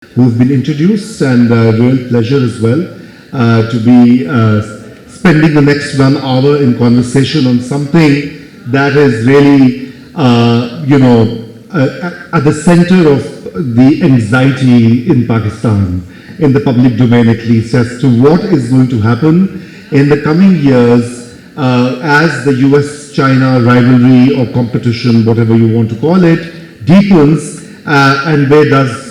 who have been introduced, and real pleasure as well to be spending the next 1 hour in conversation on something that is really, at the center of the anxiety in Pakistan, in the public domain at least, as to what is going to happen in the coming years as the US-China rivalry or competition, whatever you want to call it, deepens, and where does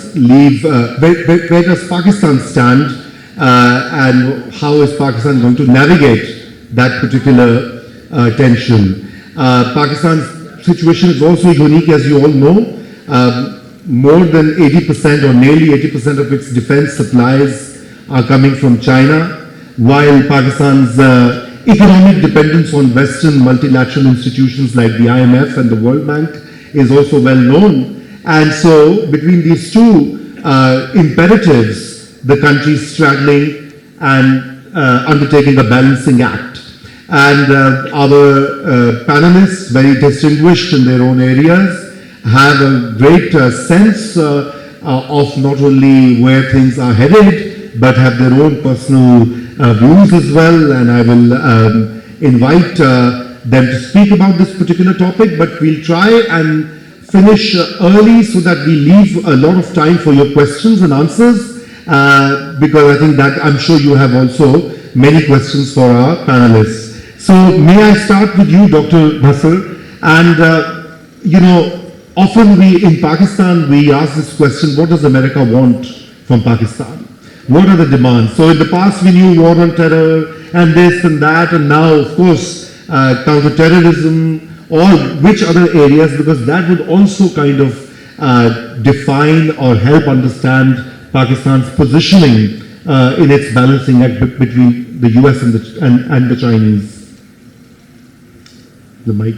Pakistan stand, and how is Pakistan going to navigate that particular tension. Pakistan's situation is also unique, as you all know. More than 80% or nearly 80% of its defense supplies are coming from China, while Pakistan's economic dependence on Western multilateral institutions like the IMF and the World Bank is also well known. And so between these two imperatives, the country is straddling and undertaking a balancing act. And our panelists, very distinguished in their own areas, have a great sense of not only where things are headed, but have their own personal views as well. And I will invite them to speak about this particular topic, but we'll try and finish early so that we leave a lot of time for your questions and answers, because I think that I'm sure you have also many questions for our panelists. So may I start with you, Dr. Nasr? And often we in Pakistan, we ask this question: what does America want from Pakistan? What are the demands? So in the past we knew war on terror and this and that, and now of course counter-terrorism, or which other areas, because that would also kind of define or help understand Pakistan's positioning in its balancing act between the US and the Chinese. The mic.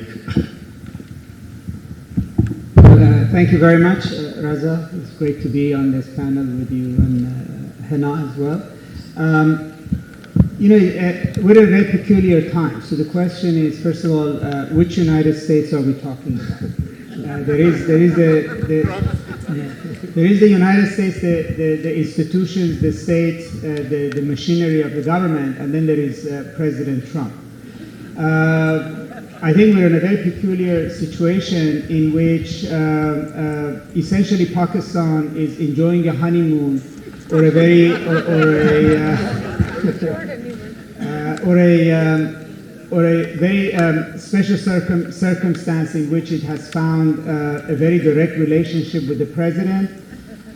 Thank you very much, Raza. It's great to be on this panel with you and Hina as well. We're at a very peculiar time. So the question is, first of all, which United States are we talking about? There is the United States, the institutions, the state, the machinery of the government, and then there is President Trump. I think we're in a very peculiar situation in which essentially Pakistan is enjoying a honeymoon or a very special circumstance in which it has found a very direct relationship with the president.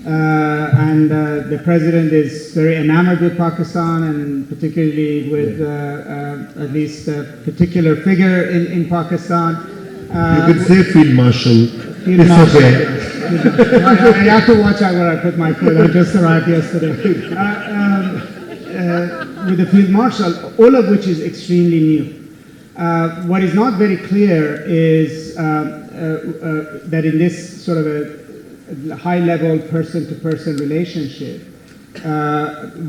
And the president is very enamored with Pakistan, and particularly with at least a particular figure in Pakistan. You could say Field Marshal. Field Marshal. Okay. I have to watch out where I put my foot. I just arrived yesterday. With the Field Marshal, all of which is extremely new. What is not very clear is that in this sort of a high-level person-to-person relationship,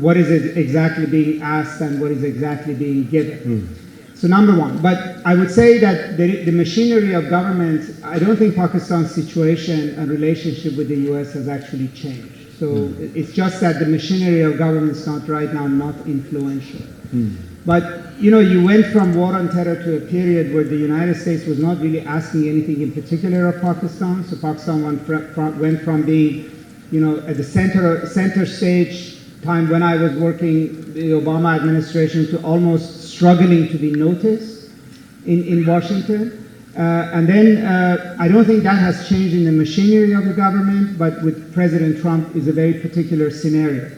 what is it exactly being asked and what is exactly being given. So number one, but I would say that the machinery of government, I don't think Pakistan's situation and relationship with the US has actually changed. So it's just that the machinery of government is not right now not influential. But you went from war on terror to a period where the United States was not really asking anything in particular of Pakistan. So Pakistan went from being, at the center stage time when I was working the Obama administration to almost struggling to be noticed in Washington. And then I don't think that has changed in the machinery of the government, but with President Trump is a very particular scenario.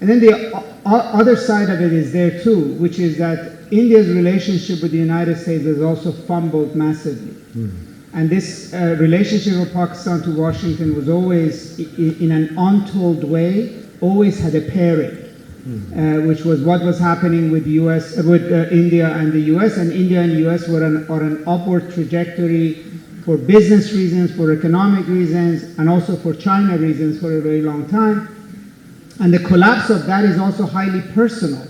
And then the other side of it is there too, which is that India's relationship with the United States has also fumbled massively. And this relationship of Pakistan to Washington was always, in an untold way, always had a pairing, which was what was happening with India and the US, and India and the US were on an upward trajectory for business reasons, for economic reasons, and also for China reasons for a very long time. And the collapse of that is also highly personal.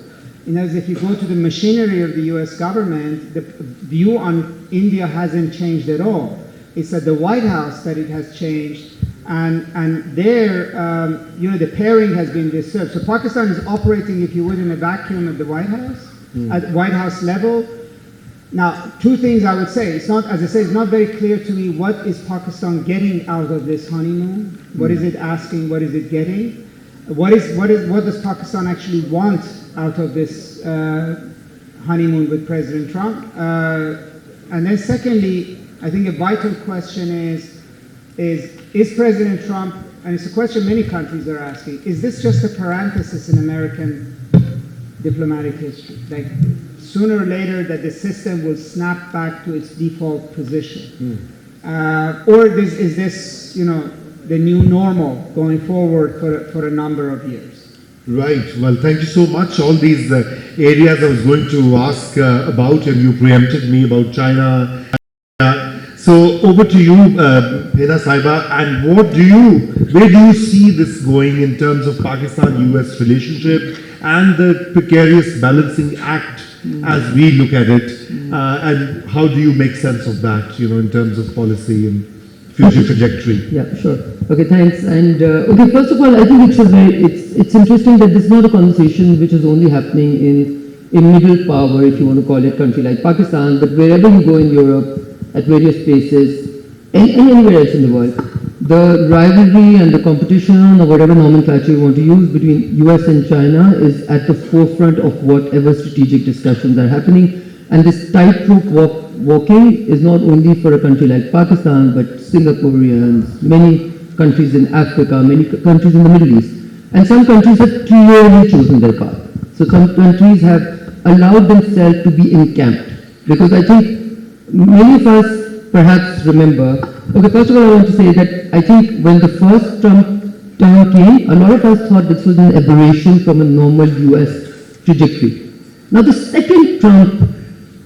If you go to the machinery of the US government, the view on India hasn't changed at all. It's at the White House that it has changed, And there, the pairing has been disturbed. So Pakistan is operating, if you would, in a vacuum at the White House, at White House level. Now, two things I would say. It's not, as I say, it's not very clear to me what is Pakistan getting out of this honeymoon. What is it asking? What is it getting? What does Pakistan actually want out of this honeymoon with President Trump? And then secondly, I think a vital question is President Trump, and it's a question many countries are asking, is this just a parenthesis in American diplomatic history? Like, sooner or later that the system will snap back to its default position? Or is this, the new normal going forward for a number of years? Right. Well, thank you so much. All these areas I was going to ask about, and you preempted me about China. So over to you, Hina Saiba, and where do you see this going in terms of Pakistan-US relationship and the precarious balancing act as we look at it, and how do you make sense of that, in terms of policy and future trajectory? Yeah, sure. Okay, thanks. And okay, first of all, I think it's interesting that this is not a conversation which is only happening in middle power, if you want to call it, country like Pakistan, but wherever you go in Europe, at various places, and anywhere else in the world, the rivalry and the competition, or whatever nomenclature you want to use, between US and China is at the forefront of whatever strategic discussions are happening. And this tightrope walking is not only for a country like Pakistan, but Singaporeans, many countries in Africa, many countries in the Middle East. And some countries have clearly chosen their path. So some countries have allowed themselves to be encamped. Because I think many of us perhaps remember, okay, first of all, I want to say that I think when the first Trump term came, a lot of us thought this was an aberration from a normal US trajectory. Now the second Trump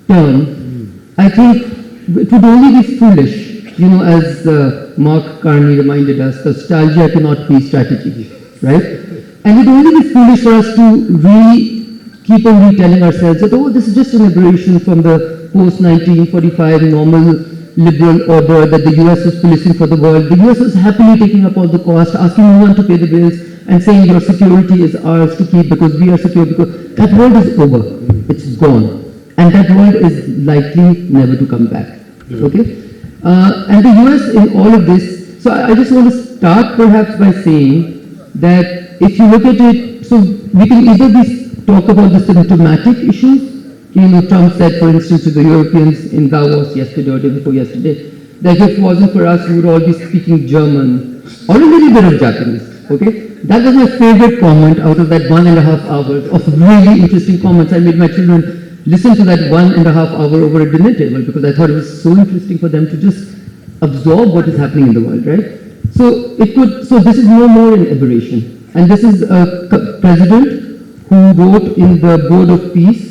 term, I think it would only be foolish, as Mark Carney reminded us, nostalgia cannot be strategy, right? And it would only be foolish for us to really keep on retelling ourselves that, oh, this is just an aberration from the post-1945 normal liberal order that the US was policing for the world. The US was happily taking up all the cost, asking no one to pay the bills, and saying your security is ours to keep because we are secure. Because that world is over. It's gone. And that world is likely never to come back. Okay? And the US in all of this, so I just want to start perhaps by saying that if you look at it, so we can either talk about the symptomatic issues. Trump said, for instance, to the Europeans in Davos yesterday or day before yesterday, that if it wasn't for us, we would all be speaking German or a little bit of Japanese. Okay? That was my favorite comment out of that 1.5 hours of really interesting comments. I made my children listen to that 1.5 hour over a dinner table because I thought it was so interesting for them to just absorb what is happening in the world, right? So this is no more an aberration. And this is a president who wrote in the Board of Peace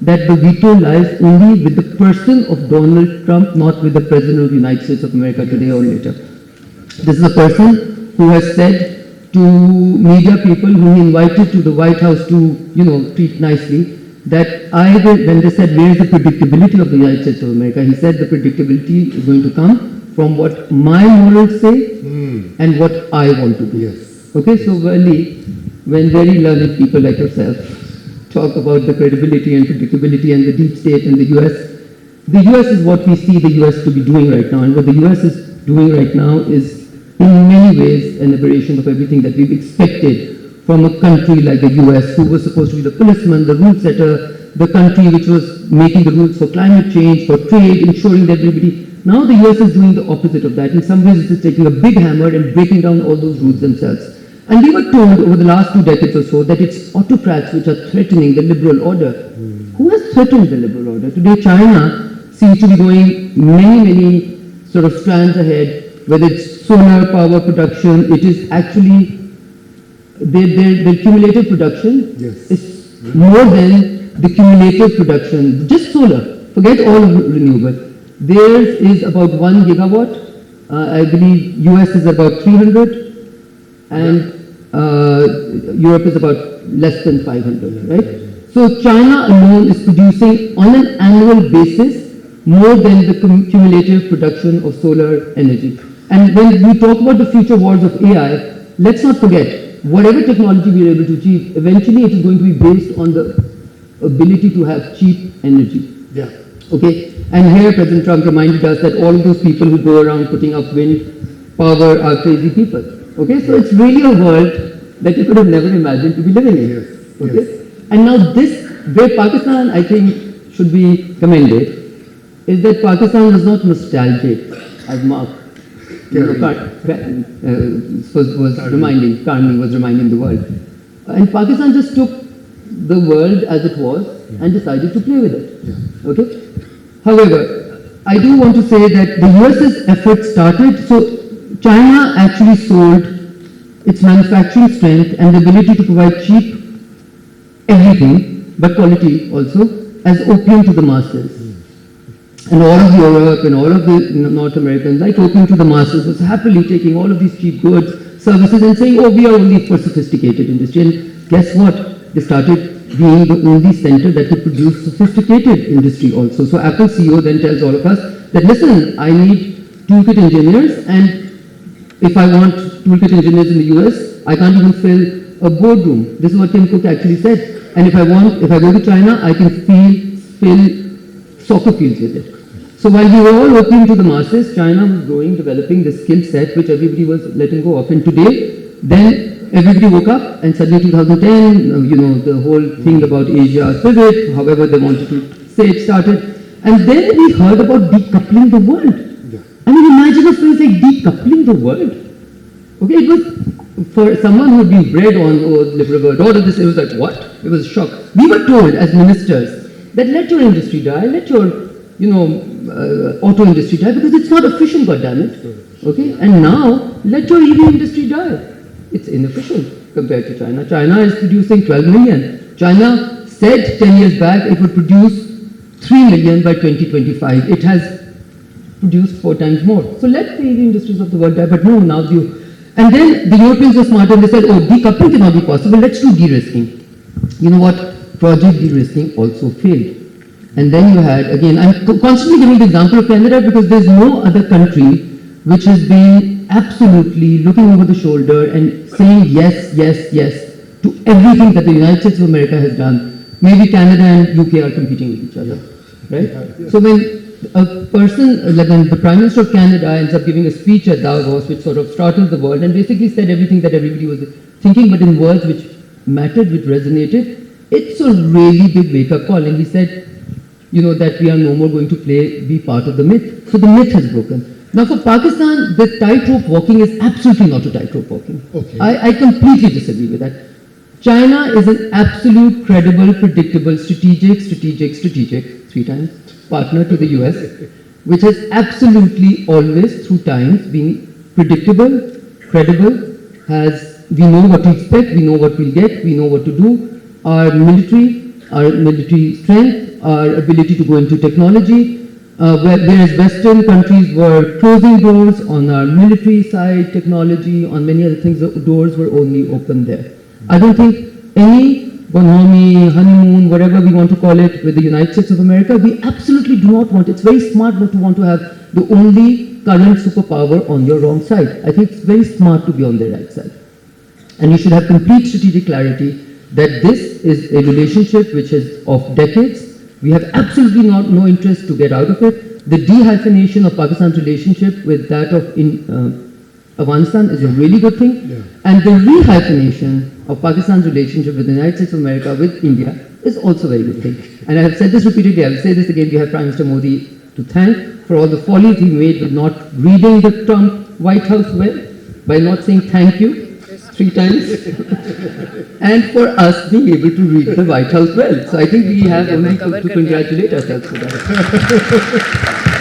that the veto lies only with the person of Donald Trump, not with the President of the United States of America today or later. This is a person who has said to media people whom he invited to the White House to, treat nicely, that when they said, where is the predictability of the United States of America? He said the predictability is going to come from what my morals say and what I want to do. Yes. Okay, so Vali, when very learned people like yourself talk about the credibility and predictability and the deep state and the US is what we see the US to be doing right now. And what the US is doing right now is in many ways an aberration of everything that we've expected from a country like the US, who was supposed to be the policeman, the rule setter, the country which was making the rules for climate change, for trade, ensuring that everybody. Now the US is doing the opposite of that. In some ways it is taking a big hammer and breaking down all those rules themselves. And we were told over the last 2 decades or so that it's autocrats which are threatening the liberal order. Who has threatened the liberal order? Today China seems to be going many sort of strands ahead, whether it's solar power production, it is actually, their cumulative production is more than the cumulative production, just solar, forget all renewable. Theirs is about 1 gigawatt, I believe US is about 300, and Europe is about less than 500, right? So China alone is producing on an annual basis more than the cumulative production of solar energy. And when we talk about the future wars of AI, let's not forget, whatever technology we are able to achieve, eventually it is going to be based on the ability to have cheap energy. Yeah. Okay, and here President Trump reminded us that all of those people who go around putting up wind power are crazy people. Okay, so it's really a world that you could have never imagined to be living in. Yes. Okay, Yes. and now this, where Pakistan I think should be commended, is that Pakistan was not nostalgic, as Mark Carney was reminding the world. And Pakistan just took the world as it was and decided to play with it. Okay. However, I do want to say that the US's effort started, so China actually sold its manufacturing strength and the ability to provide cheap everything, but quality also, as opium to the masses. And all of Europe and all of the North Americans, like opium to the masses, was happily taking all of these cheap goods, services, and saying, oh, we are only for sophisticated industry. And guess what? They started being the only center that could produce sophisticated industry also. So Apple CEO then tells all of us that, listen, I need toolkit engineers, and if I want toolkit engineers in the US, I can't even fill a boardroom. This is what Tim Cook actually said. And if I go to China, I can fill soccer fields with it. So while we were all opening to the masses, China was growing, developing the skill set which everybody was letting go of. And today, then everybody woke up, and suddenly 2010, the whole thing about Asia pivot, however they wanted to say it, started. And then we heard about decoupling the world. Yeah. I mean, imagine a phrase like decoupling the world. Okay, it was, for someone who had been bred on liberal world order, this, it was like, what? It was a shock. We were told as ministers that let your industry die, let your auto industry die, because it's not efficient, goddammit. Okay, and now let your EV industry die. It's inefficient compared to China. China is producing 12 million. China said 10 years back it would produce 3 million by 2025. It has produced 4 times more. So let the EV industries of the world die, but no, now you. And then the Europeans were smart and they said, oh, decoupling cannot be possible, let's do de-risking. You know what? Project de-risking also failed. And then you had, again, I'm constantly giving the example of Canada because there's no other country which has been absolutely looking over the shoulder and saying yes, yes, yes to everything that the United States of America has done. Maybe Canada and UK are competing with each other, right? So when a person, like the Prime Minister of Canada ends up giving a speech at Davos which sort of startled the world and basically said everything that everybody was thinking, but in words which mattered, which resonated, it's a really big wake-up call. And he said, that we are no more going to be part of the myth. So the myth has broken. Now for Pakistan, the tightrope walking is absolutely not a tightrope walking. Okay. I completely disagree with that. China is an absolute, credible, predictable, strategic, 3 times, partner to the US, which has absolutely always, through times, been predictable, credible, we know what to expect, we know what we'll get, we know what to do. Our military strength, our ability to go into technology, whereas Western countries were closing doors on our military side, technology, on many other things, the doors were only open there. I don't think any bonhomie, honeymoon, whatever we want to call it, with the United States of America, we absolutely do not want, it's very smart not to want to have the only current superpower on your wrong side. I think it's very smart to be on the right side. And you should have complete strategic clarity that this is a relationship which is of decades. We have absolutely no interest to get out of it. The de-hyphenation of Pakistan's relationship with that of Afghanistan is a really good thing. Yeah. And the re-hyphenation of Pakistan's relationship with the United States of America, with India, is also a very good thing. And I have said this repeatedly, I will say this again, we have Prime Minister Modi to thank for all the follies he made with not reading the Trump White House well, by not saying thank you 3 times, and for us being able to read the White House well. So I think we have only to congratulate ourselves for that.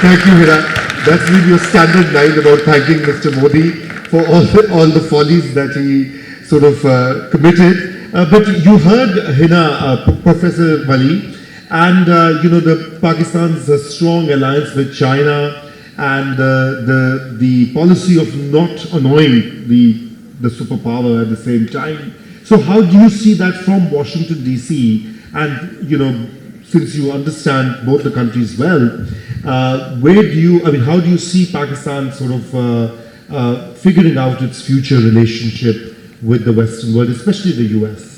Thank you, Hina. That's been your standard line about thanking Mr. Modi for all the follies that he sort of committed. But you heard Hina, Professor Vali, and the Pakistan's strong alliance with China and the policy of not annoying the superpower at the same time. So how do you see that from Washington DC? And since you understand both the countries well, how do you see Pakistan sort of figuring out its future relationship with the Western world, especially the US?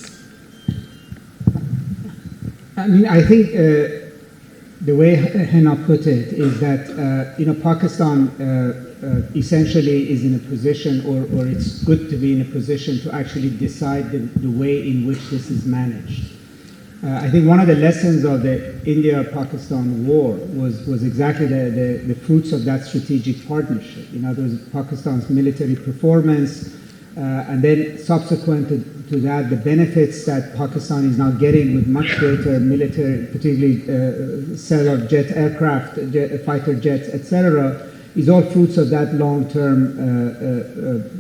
I mean, I think the way Hina put it is that Pakistan essentially is in a position, or it's good to be in a position to actually decide the way in which this is managed. I think one of the lessons of the India-Pakistan war was exactly the fruits of that strategic partnership. In other words, Pakistan's military performance, and then subsequent to that, the benefits that Pakistan is now getting with much greater military, particularly sale of jet aircraft, fighter jets, etc., is all fruits of that long-term,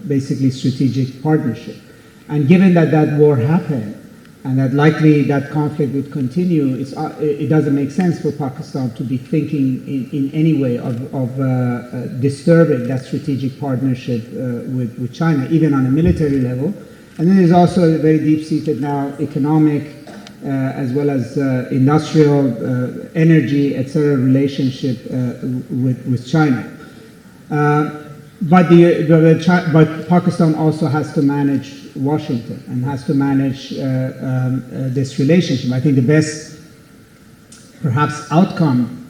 basically strategic partnership. And given that that war happened, and that likely that conflict would continue, it doesn't make sense for Pakistan to be thinking in any way of disturbing that strategic partnership with China, even on a military level. And then there's also a very deep-seated now economic as well as industrial, energy, etc. relationship with China. But Pakistan also has to manage Washington and has to manage this relationship. I think the best, perhaps, outcome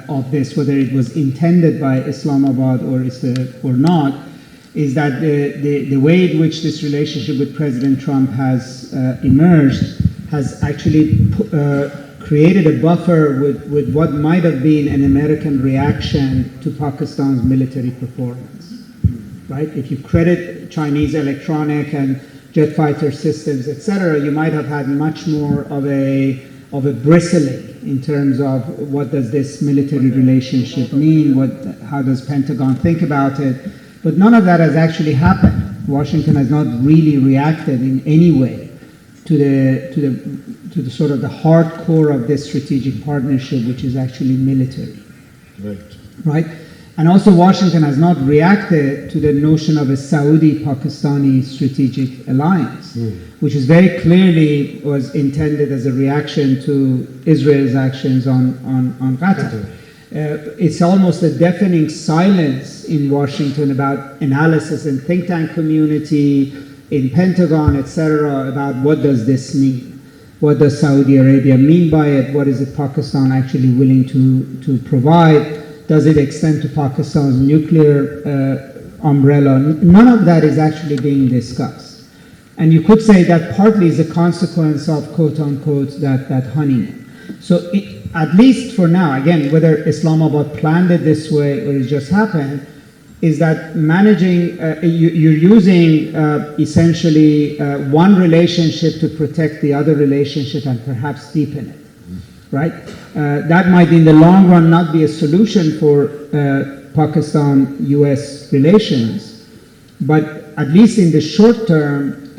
of this, whether it was intended by Islamabad or not, is that the way in which this relationship with President Trump has emerged has actually created a buffer with what might have been an American reaction to Pakistan's military performance. Right? If you credit Chinese electronic and jet fighter systems, etc., you might have had much more of a bristling in terms of what does this military relationship mean, how does Pentagon think about it. But none of that has actually happened. Washington has not really reacted in any way to the sort of the hardcore of this strategic partnership, which is actually military. Right? And also Washington has not reacted to the notion of a Saudi-Pakistani strategic alliance, which is very clearly was intended as a reaction to Israel's actions on Qatar. It's almost a deafening silence in Washington about analysis in think tank community, in Pentagon, etc., about what does this mean? What does Saudi Arabia mean by it? What is it Pakistan actually willing to provide? Does it extend to Pakistan's nuclear umbrella? None of that is actually being discussed. And you could say that partly is a consequence of, quote unquote, that honeymoon. So at least for now, again, whether Islamabad planned it this way or it just happened, is that managing, you're using essentially one relationship to protect the other relationship and perhaps deepen it. Right? That might in the long run not be a solution for Pakistan-US relations, but at least in the short term,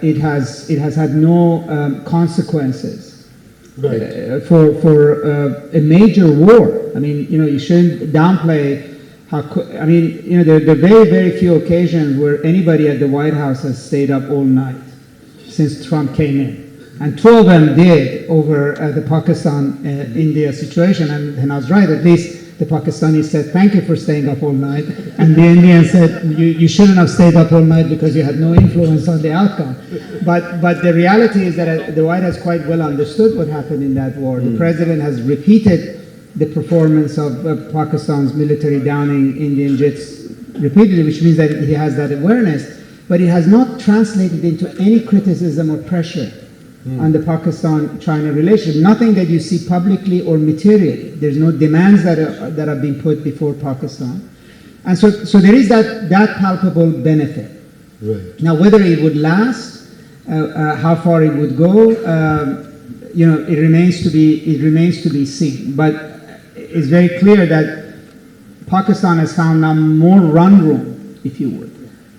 it has had no consequences for a major war. I mean, you shouldn't downplay how. I mean, there are very, very few occasions where anybody at the White House has stayed up all night since Trump came in. And two of them did over the Pakistan-India situation, and I was right, at least the Pakistanis said, thank you for staying up all night, and the Indians said, you shouldn't have stayed up all night because you had no influence on the outcome. But the reality is that the White House quite well understood what happened in that war. The President has repeated the performance of Pakistan's military downing Indian jets repeatedly, which means that he has that awareness, but it has not translated into any criticism or pressure on the Pakistan-China relationship. Nothing that you see publicly or materially. There's no demands that have been put before Pakistan. And so there is that palpable benefit. Right. Now, whether it would last, how far it would go, it remains to be seen. But it's very clear that Pakistan has found now more run room, if you would,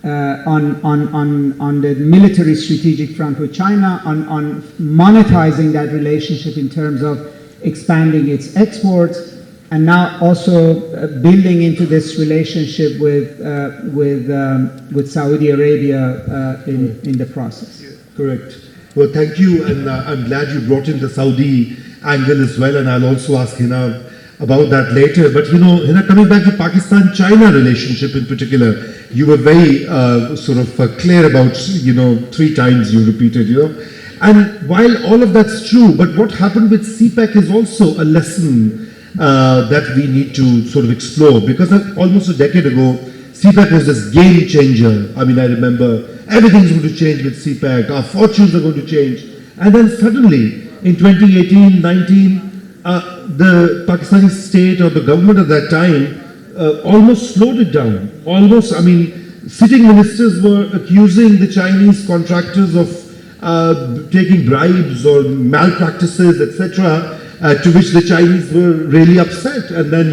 on the military strategic front with China, on monetizing that relationship in terms of expanding its exports, and now also building into this relationship with Saudi Arabia in the process. Correct. Well, thank you, and I'm glad you brought in the Saudi angle as well, and I'll also ask Hina about that later. But Hina, coming back to Pakistan-China relationship in particular, you were very clear about, 3 times you repeated, And while all of that's true, but what happened with CPEC is also a lesson that we need to sort of explore, because almost a decade ago, CPEC was this game changer. I mean, I remember everything's going to change with CPEC, our fortunes are going to change. And then suddenly, in 2018-19, the Pakistani state or the government at that time almost slowed it down. Sitting ministers were accusing the Chinese contractors of taking bribes or malpractices, etc., to which the Chinese were really upset. And then,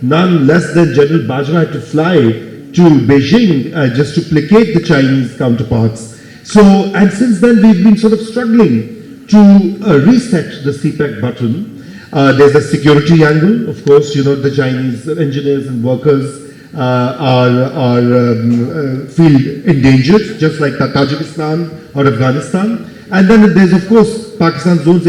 none less than General Bajwa had to fly to Beijing just to placate the Chinese counterparts. And since then, we've been sort of struggling to reset the CPEC button. There's a security angle, of course. The Chinese engineers and workers feel endangered, just like Tajikistan or Afghanistan. And then there's, of course, Pakistan's own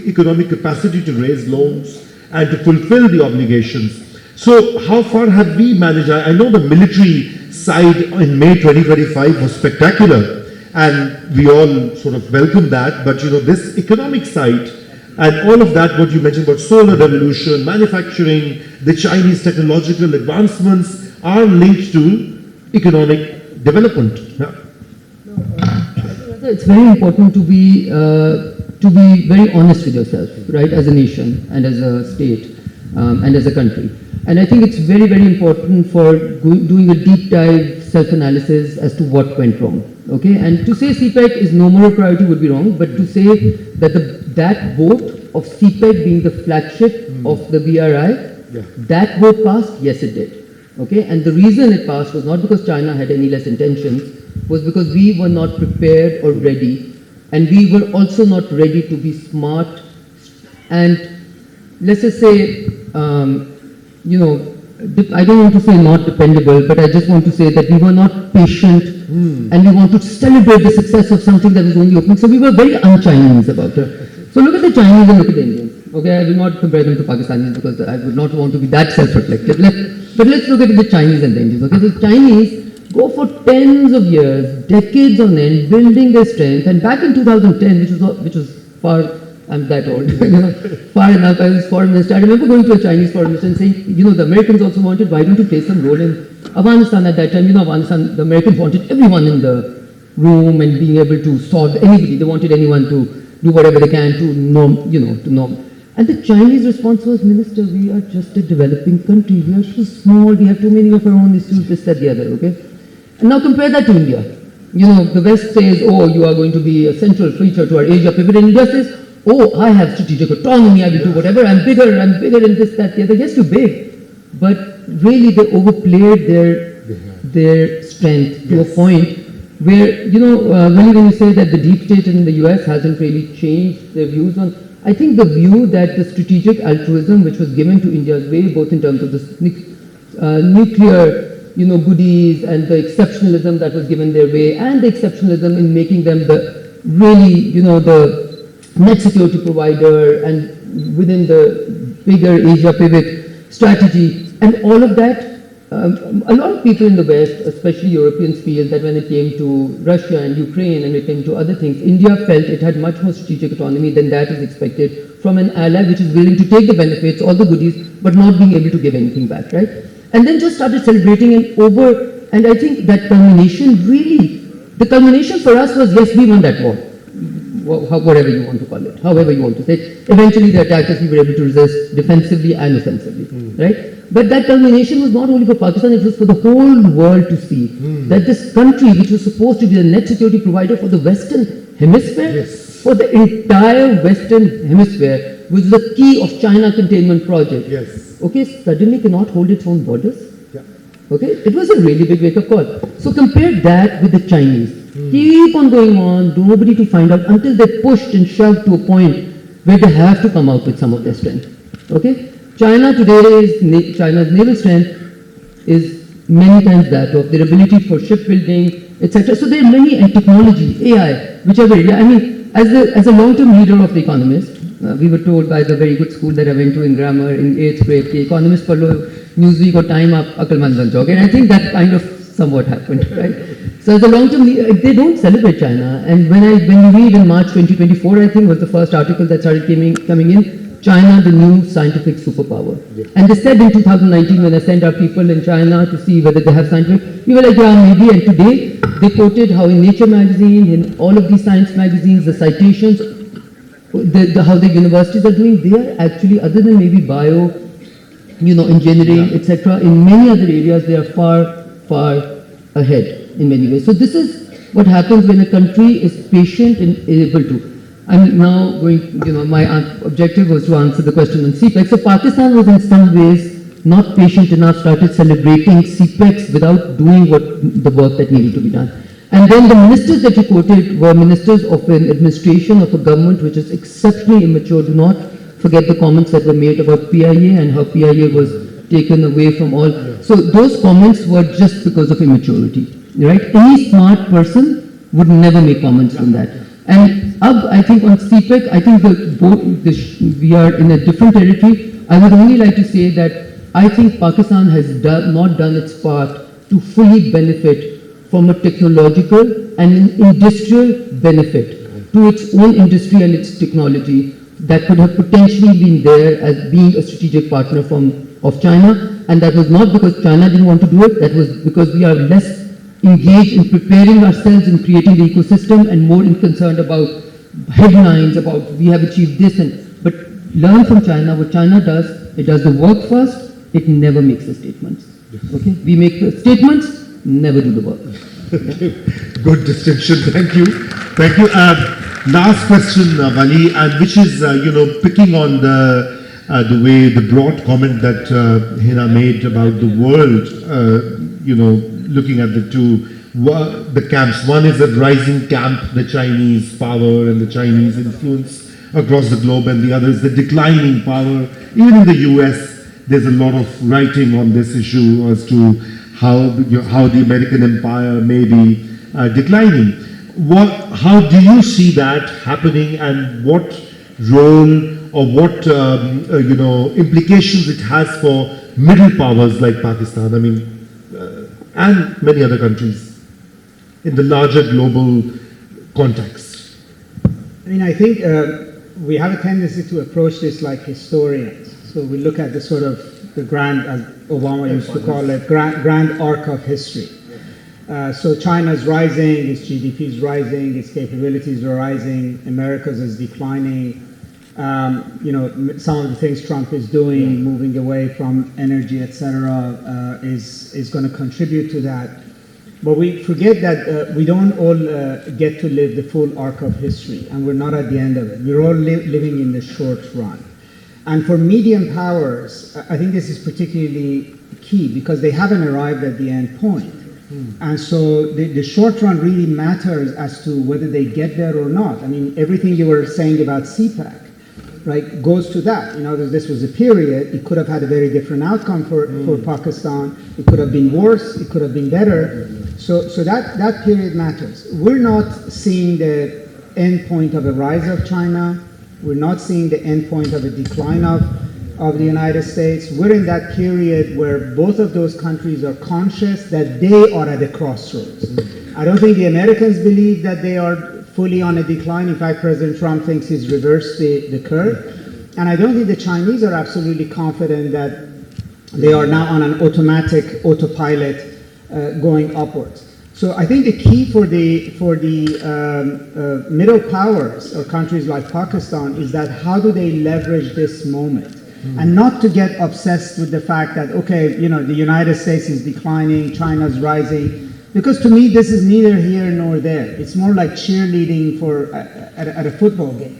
economic capacity to raise loans and to fulfill the obligations. So how far have we managed? I know the military side in May 2025 was spectacular, and we all sort of welcome that. But this economic side and all of that, what you mentioned about solar revolution, manufacturing, the Chinese technological advancements are linked to economic development. Yeah. It's very important to be very honest with yourself, right, as a nation and as a state and as a country. And I think it's very, very important for doing a deep dive self-analysis as to what went wrong. Okay, and to say CPEC is no more a priority would be wrong, but to say that that vote of CPEC being the flagship of the BRI, that vote passed, yes it did. Okay, and the reason it passed was not because China had any less intentions, was because we were not prepared or ready, and we were also not ready to be smart and, let's just say, I don't want to say not dependable, but I just want to say that we were not patient and we want to celebrate the success of something that was only opening. So we were very un-Chinese about it. So look at the Chinese and look at the Indians. Okay, I will not compare them to Pakistanis because I would not want to be that self-reflective. But let's look at the Chinese and the Indians. Okay, the Chinese go for tens of years, decades on end, building their strength. And back in 2010, which was far, I'm that old, far enough, I was foreign minister. I remember going to a Chinese foreign minister and saying, the Americans also wanted, why don't you play some role in Afghanistan at that time? Afghanistan, the Americans wanted everyone in the room and being able to solve anybody. They wanted anyone to do whatever they can to norm. And the Chinese response was, Minister, we are just a developing country. We are so small. We have too many of our own issues, this, that, the other, okay? And now compare that to India. The West says, oh, you are going to be a central feature to our Asia pivot. And India says, oh, I have strategic autonomy. I will do whatever. I'm bigger in this, that, the other. Yes, you're big. But really, they overplayed their strength to a point where, when you say that the deep state in the US hasn't really changed their views on, I think the view that the strategic altruism which was given to India's way, both in terms of the nuclear, goodies and the exceptionalism that was given their way, and the exceptionalism in making them the really, the net security provider and within the bigger Asia pivot strategy, and all of that. A lot of people in the West, especially Europeans, feel that when it came to Russia and Ukraine and it came to other things, India felt it had much more strategic autonomy than that is expected from an ally which is willing to take the benefits, all the goodies, but not being able to give anything back, right? And then just started celebrating and I think that culmination the culmination for us was, yes, we won that war. Whatever you want to call it, however you want to say it. Eventually they attacked us, we were able to resist defensively and offensively, right? But that culmination was not only for Pakistan, it was for the whole world to see that this country, which was supposed to be the net security provider for the Western Hemisphere, for the entire Western Hemisphere, which is the key of China containment project, okay, suddenly cannot hold its own borders. Okay, it was a really big wake-up call. So compare that with the Chinese. Keep on going on, nobody to find out until they're pushed and shoved to a point where they have to come out with some of their strength. Okay? China's naval strength is many times that of their ability for shipbuilding, etc. So there are many, and technology, AI, whichever area. I mean, as a long-term leader of The Economist, we were told by the very good school that I went to in grammar in 8th grade, कि economist पढ़ लो, Newsweek or Time आप अकलमंद बन जाओगे. And I think that kind of somewhat happened, right? So as a long term, they don't celebrate China. And when you read in March 2024, I think was the first article that started coming in, China, the new scientific superpower. Yeah. And they said in 2019, when I sent our people in China to see whether they have scientific, we were like, yeah, maybe. And today, they quoted how in Nature magazine, in all of these science magazines, the citations, how the universities are doing, they are actually, other than maybe bio, engineering, etc., in many other areas, they are far, far ahead in many ways. So this is what happens when a country is patient and able to. I'm now going, my objective was to answer the question on CPEC. So Pakistan was in some ways not patient enough, started celebrating CPECs without doing the work that needed to be done. And then the ministers that you quoted were ministers of an administration of a government which is exceptionally immature. Do not forget the comments that were made about PIA and how PIA was taken away from all. So those comments were just because of immaturity, right? Any smart person would never make comments on that. And I think on CPEC, I think we are in a different territory. I would only like to say that I think Pakistan has not done its part to fully benefit from a technological and an industrial benefit to its own industry and its technology that could have potentially been there as being a strategic partner of China. And that was not because China didn't want to do it, that was because we are less engaged in preparing ourselves in creating the ecosystem and more concerned about headlines about we have achieved this. But learn from China. What China does, it does the work first, it never makes the statements. Okay? We make the statements, never do the work. Good distinction. Thank you. Thank you. Last question, Vali, and which is picking on the broad comment that Hina made about the world. Looking at the camps. One is a rising camp, the Chinese power and the Chinese influence across the globe, and the other is the declining power. Even in the US, there's a lot of writing on this issue as to how the American empire may be declining. How do you see that happening, and what role or what implications it has for middle powers like Pakistan? I mean, and many other countries in the larger global context. I mean, I think we have a tendency to approach this like historians. So we look at the sort of the grand, as Obama used to call it, grand arc of history. So China's rising, its GDP is rising, its capabilities are rising, America's is declining. Some of the things Trump is doing, moving away from energy, etc., is going to contribute to that. But we forget that we don't all get to live the full arc of history, and we're not at the end of it. We're all living in the short run. And for medium powers, I think this is particularly key because they haven't arrived at the end point. And so the short run really matters as to whether they get there or not. I mean, everything you were saying about CPEC, right, goes to that. This was a period. It could have had a very different outcome for Pakistan. It could have been worse. It could have been better. So that period matters. We're not seeing the end point of a rise of China. We're not seeing the end point of a decline of the United States. We're in that period where both of those countries are conscious that they are at a crossroads. I don't think the Americans believe that they are fully on a decline. In fact, President Trump thinks he's reversed the curve. And I don't think the Chinese are absolutely confident that they are now on an autopilot going upwards. So I think the key for the middle powers or countries like Pakistan is that how do they leverage this moment? And not to get obsessed with the fact that, okay, the United States is declining, China's rising. Because to me, this is neither here nor there. It's more like cheerleading at a football game,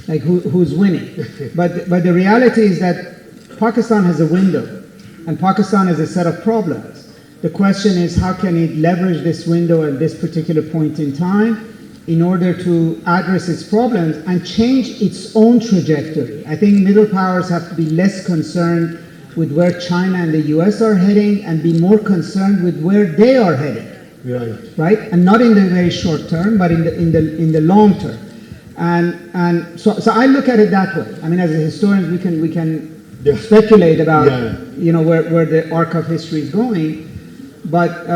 like who's winning. But the reality is that Pakistan has a window, and Pakistan has a set of problems. The question is, how can it leverage this window at this particular point in time in order to address its problems and change its own trajectory? I think middle powers have to be less concerned with where China and the US are heading and be more concerned with where they are heading. Right? And not in the very short term, but in the long term. And so I look at it that way. I mean, as a historian, we can Yeah. speculate about Yeah. where the arc of history is going, but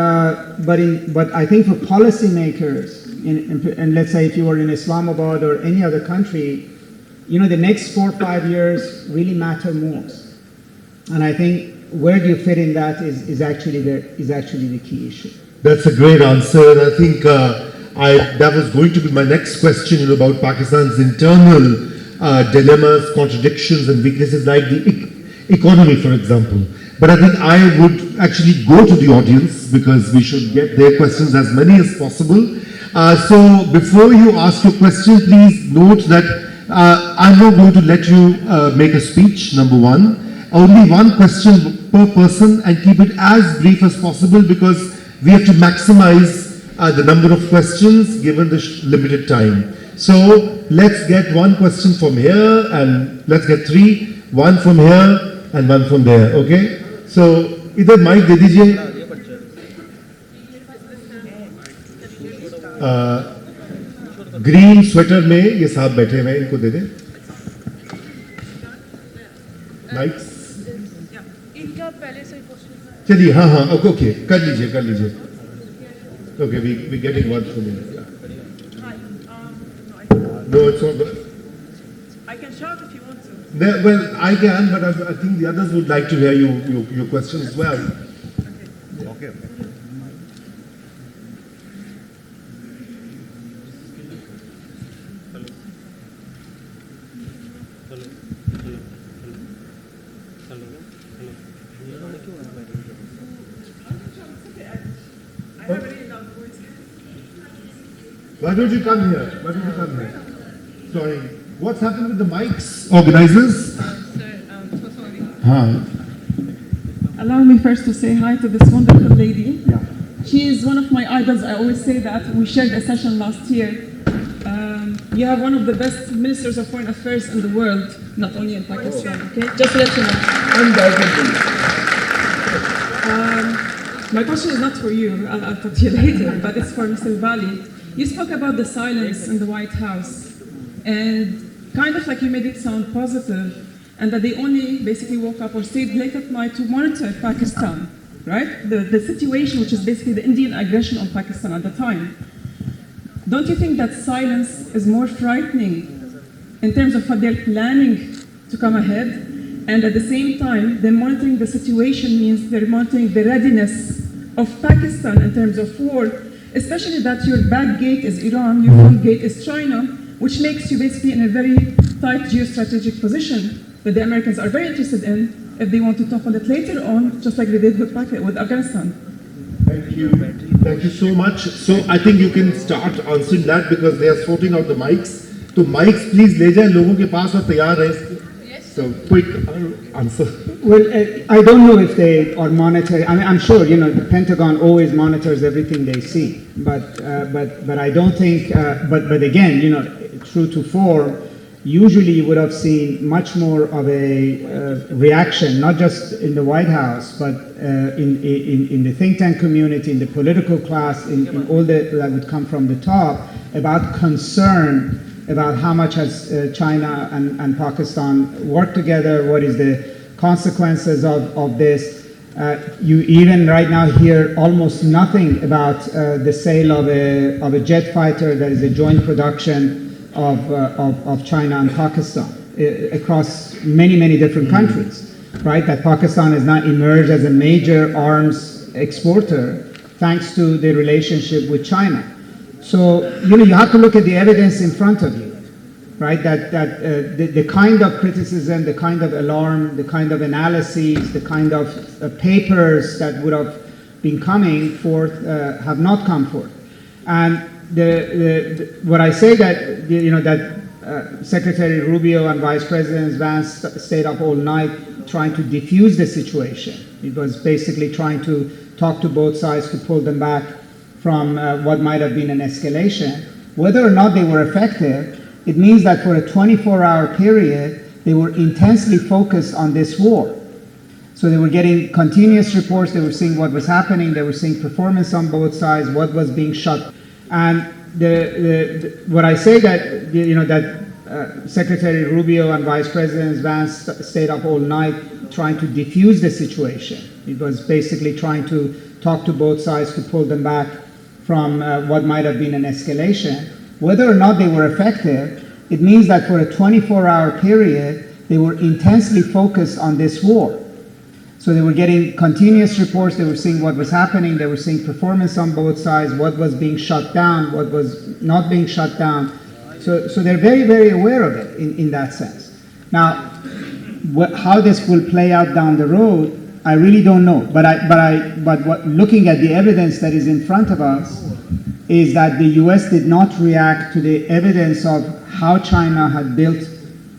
I think for policymakers, and let's say if you were in Islamabad or any other country, the next 4 or 5 years really matter most. And I think where do you fit in that is actually the key issue. That's a great answer, and I think that was going to be my next question about Pakistan's internal dilemmas, contradictions, and weaknesses, like the economy, for example. But I think I would actually go to the audience because we should get their questions, as many as possible. So before you ask your question, please note that I'm not going to let you make a speech, number one. Only one question per person, and keep it as brief as possible because we have to maximize the number of questions given the limited time. So let's get one question from here, and let's get 3, one from here and one from there, okay? So इधर mic दे दीजिए. Green sweater में ये साहब बैठे हुए हैं, इनको दे दें माइक्स. चलिए, हाँ, ओके, कर लीजिए. Okay, we getting one from you. No, it's not good. I can shout if you want to. No, well, I can, but I think the others would like to hear your question as well. Okay. Why don't you come here? Sorry. What's happened with the mics? Organizers? So sorry. Huh. Allow me first to say hi to this wonderful lady. Yeah. She is one of my idols. I always say that. We shared a session last year. You have one of the best ministers of foreign affairs in the world, not only in Pakistan, okay? Just to let you know. Undoubtedly. My question is not for you, I'll talk to you later, but it's for Mr. Vali. You spoke about the silence in the White House, and kind of like you made it sound positive, and that they only basically woke up or stayed late at night to monitor Pakistan, right? The situation, which is basically the Indian aggression on Pakistan at the time. Don't you think that silence is more frightening in terms of what they're planning to come ahead? And at the same time, they're monitoring the situation means they're monitoring the readiness of Pakistan in terms of war, especially that your back gate is Iran, your front gate is China, which makes you basically in a very tight geostrategic position that the Americans are very interested in if they want to talk on it later on, just like they did with Afghanistan. Thank you. Thank you so much. So I think you can start answering that because they are sorting out the mics. So mics please ले जाएं लोगों के पास और तैयार हैं. So quick answer. Well, I don't know if they are monitoring. I mean, I'm sure the Pentagon always monitors everything they see, but I don't think. But again, true to form, usually you would have seen much more of a reaction, not just in the White House, but in the think tank community, in the political class, in all that would come from the top, about concern about how much has China and Pakistan worked together, what is the consequences of this. You even right now hear almost nothing about the sale of a jet fighter that is a joint production of China and Pakistan across many different countries, right? That Pakistan has now emerged as a major arms exporter thanks to the relationship with China. So, you have to look at the evidence in front of you, right? That the kind of criticism, the kind of alarm, the kind of analyses, the kind of papers that would have been coming forth have not come forth. And what I say that, that Secretary Rubio and Vice President Vance stayed up all night trying to defuse the situation. It was basically trying to talk to both sides to pull them back from what might have been an escalation. Whether or not they were effective, it means that for a 24-hour period, they were intensely focused on this war. So they were getting continuous reports, they were seeing what was happening, they were seeing performance on both sides, what was being shot. And what I say that Secretary Rubio and Vice President Vance stayed up all night trying to defuse the situation. It was basically trying to talk to both sides to pull them back from what might have been an escalation. Whether or not they were effective, it means that for a 24-hour period, they were intensely focused on this war. So they were getting continuous reports, they were seeing what was happening, they were seeing performance on both sides, what was being shut down, what was not being shut down. So they're very, very aware of it in that sense. Now, how this will play out down the road, I really don't know. But looking at the evidence that is in front of us, is that the US did not react to the evidence of how China had built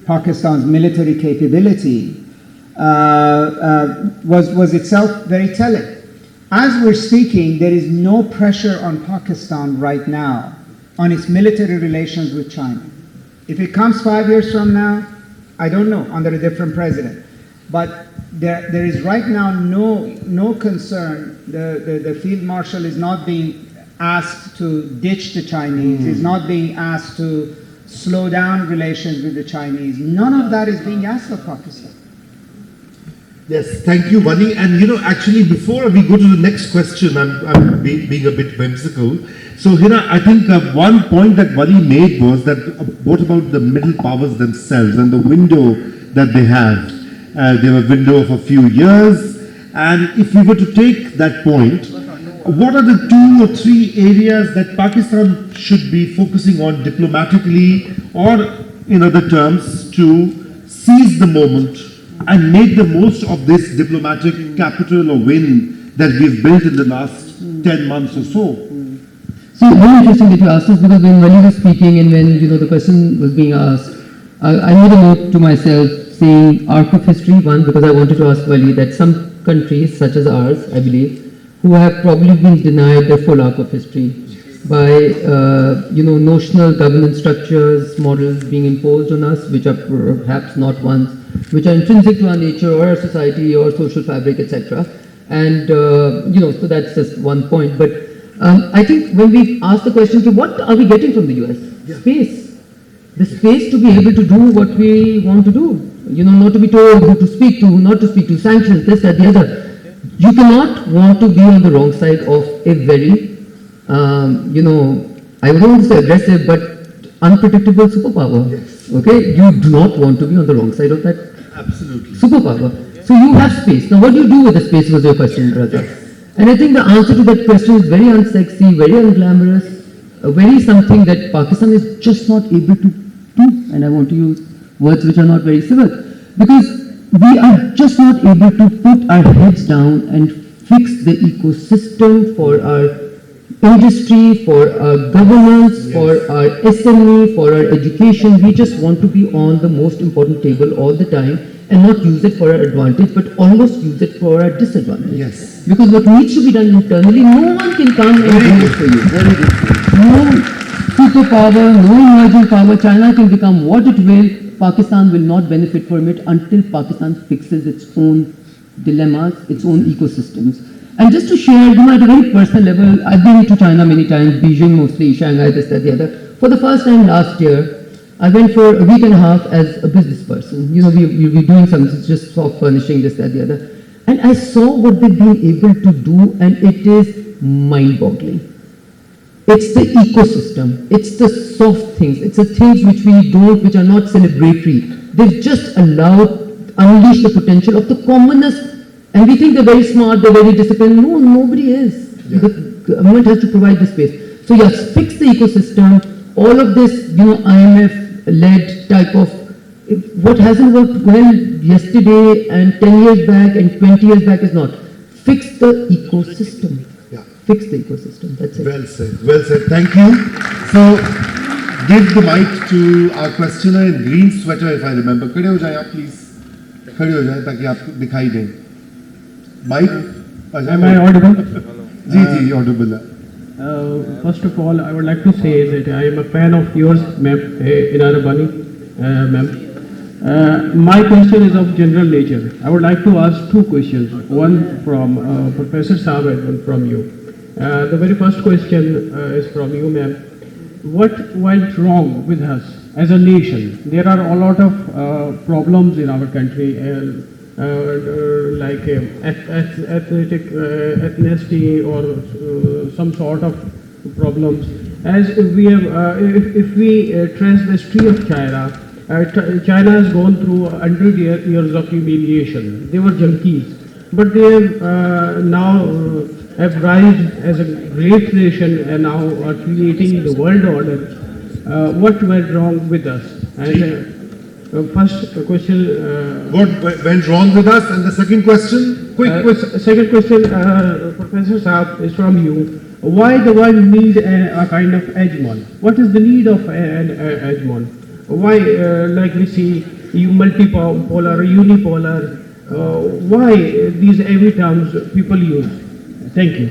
Pakistan's military capability was itself very telling. As we're speaking, there is no pressure on Pakistan right now on its military relations with China. If it comes 5 years from now, I don't know, under a different president. But there is right now no concern. The field marshal is not being asked to ditch the Chinese, is not being asked to slow down relations with the Chinese. None of that is being asked of Pakistan. Yes, thank you, Vali. And actually, before we go to the next question, I'm being a bit whimsical. So, Hina, I think one point that Vali made was that what about the middle powers themselves and the window that they have? They have a window of a few years. And if we were to take that point, what are the 2 or 3 areas that Pakistan should be focusing on diplomatically, or in other terms, to seize the moment and make the most of this diplomatic capital or win that we've built in the last 10 months or so? So, very interesting that you asked this, because when Vali was speaking and when the question was being asked, I made a note to myself saying arc of history, one, because I wanted to ask Vali that some countries, such as ours, I believe, who have probably been denied their full arc of history by notional governance structures, models being imposed on us, which are perhaps not ones which are intrinsic to our nature or our society or social fabric, etc. And so that's just one point. But I think when we ask the question, what are we getting from the US? Yeah. Space. The space to be able to do what we want to do. Not to be told who to speak to, who not to speak to, sanctions, this, that, the other. You cannot want to be on the wrong side of a very, I don't want to say aggressive, but unpredictable superpower. Yes. Okay? You do not want to be on the wrong side of that superpower. So you have space. Now what do you do with the space was your question, Raza. And I think the answer to that question is very unsexy, very unglamorous, very something that Pakistan is just not able to do. And I want to use words which are not very civil. Because we are just not able to put our heads down and fix the ecosystem for our industry, for our governance, yes, for our SME, for our education. We just want to be on the most important table all the time and not use it for our advantage, but almost use it for our disadvantage. Yes. Because what needs to be done internally, no one can come and do it for you. Very good. No superpower, no emerging power. China can become what it will. Pakistan will not benefit from it until Pakistan fixes its own dilemmas, its own ecosystems. And just to share, at a very personal level, I've been to China many times, Beijing mostly, Shanghai, this, that, the other. For the first time last year, I went for a week and a half as a business person. We were doing something, just soft furnishing, this, that, the other. And I saw what they've been able to do, and it is mind-boggling. It's the ecosystem, it's the soft things, it's the things which which are not celebratory. They've just unleashed the potential of the commonest, and we think they're very smart, they're very disciplined. No, nobody is. Yeah. The government has to provide the space. So yes, fix the ecosystem, all of this, IMF-led type of, what hasn't worked well yesterday and 10 years back and 20 years back is not. Fix the ecosystem. Fix the ecosystem, that's it. Well said, well said. Thank you. So, give the mic to our questioner in green sweater, if I remember. खड़े हो जाएं आप, please. खड़े हो जाएं ताकि आपको दिखाई दे. Mic. Am I audible? Ji, audible. First of all, I would like to say that I am a fan of yours, ma'am, Hina Rabbani, ma'am. My question is of general nature. I would like to ask 2 questions. One from Professor Saab and one from you. The very first question is from you, ma'am. what went wrong with us as a nation? There are a lot of problems in our country, like ethnicity or some sort of problems. As we have, if we trace the history of China, China has gone through 100 years of humiliation. They were junkies, but they have now have risen as a great nation and now are creating the world order. What went wrong with us? And first question. What went wrong with us? And the second question? Second question, Professor Sath, is from you. Why the world need a kind of hegemon? What is the need of an hegemon? Why, like we see, multipolar, unipolar? Why these every terms people use? Thank you.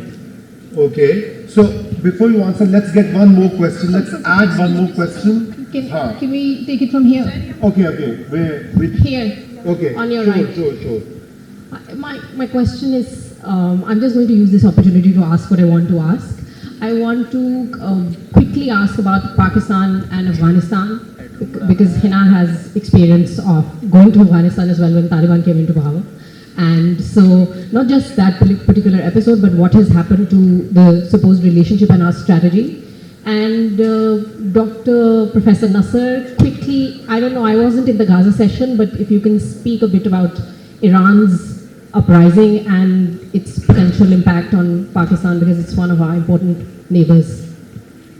Okay. So before you answer, let's get one more question. Let's add one more question. Can we take it from here? Okay. Which? Here. Okay. On your sure, right. Sure. My question is, I'm just going to use this opportunity to ask what I want to ask. I want to quickly ask about Pakistan and Afghanistan, because Hina has experience of going to Afghanistan as well when Taliban came into power. And so, not just that particular episode, but what has happened to the supposed relationship and our strategy. And Professor Nasr, quickly, I don't know, I wasn't in the Gaza session, but if you can speak a bit about Iran's uprising and its potential impact on Pakistan, because it's one of our important neighbors.